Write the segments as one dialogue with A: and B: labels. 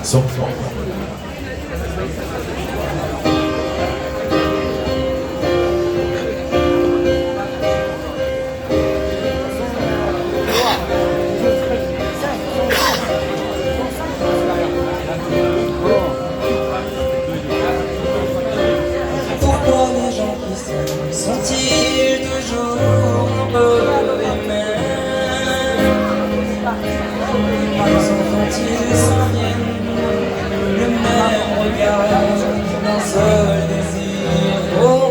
A: Son.
B: Pourquoi les gens qui s'aiment sont-ils toujours un peu les mêmes? Quand ils s'en viennent, le même regard, un seul désir. Oh,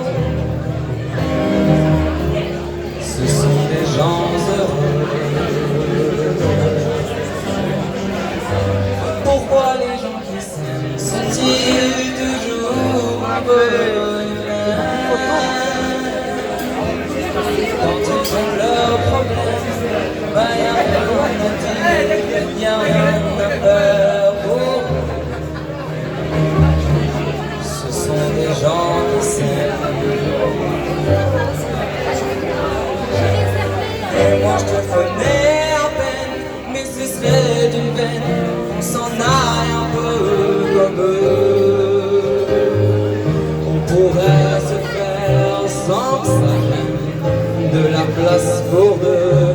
B: ce sont des gens heureux. Pourquoi les gens qui s'aiment sont-ils toujours un peu les mêmes? Quand ils ont leurs problèmes, bah y'a rien à dire, y'a rien à faire pour. Ce sont des gens qui s'aiment. Et moi je te connais à peine, mais ce serait d'une peine qu'on s'en aille un peu comme eux. On pourrait se faire sans que ça gêne de la place pour deux.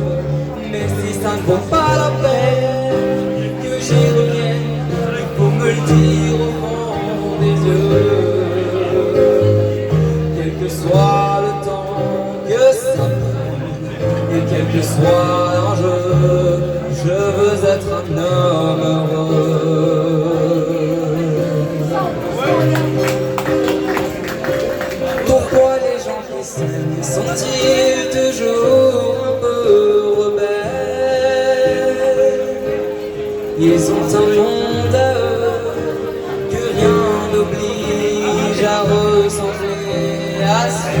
B: Mais si ça ne vaut pas la peine que j'y revienne, il faut me le dire au fond des yeux. Quel que soit le temps que ça prenne, et quel que soit l'enjeu, je veux être un homme heureux. Pourquoi les gens qui s'aiment sont-ils toujours un peu rebelles? Ils ont un monde à eux que rien n'oblige à ressembler à ce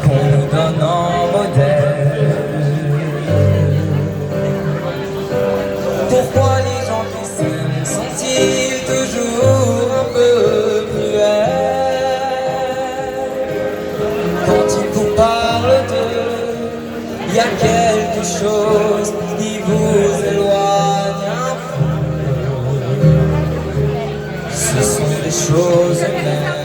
B: qu'on nous donne en modèle. Pourquoi les gens qui s'aiment sont-ils toujours un peu cruels? Quand ils vous parlent d'eux, y a quelque chose qui vous éloigne un peu. Ce sont des choses humaines.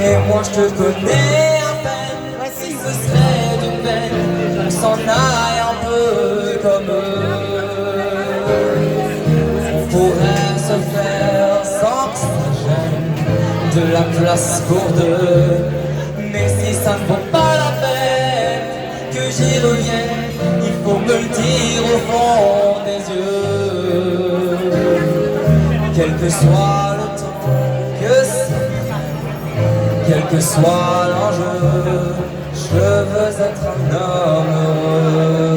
B: Et moi je te connais à peine, si ce serait d'une peine, on s'en aille un peu comme eux. On pourrait se faire sans que ça gêne de la place pour deux. Mais si ça ne vaut pas la peine que j'y revienne, il faut me le dire au fond des yeux. Quel que soit le temps que c'est, quel que soit l'enjeu, je veux être un homme heureux.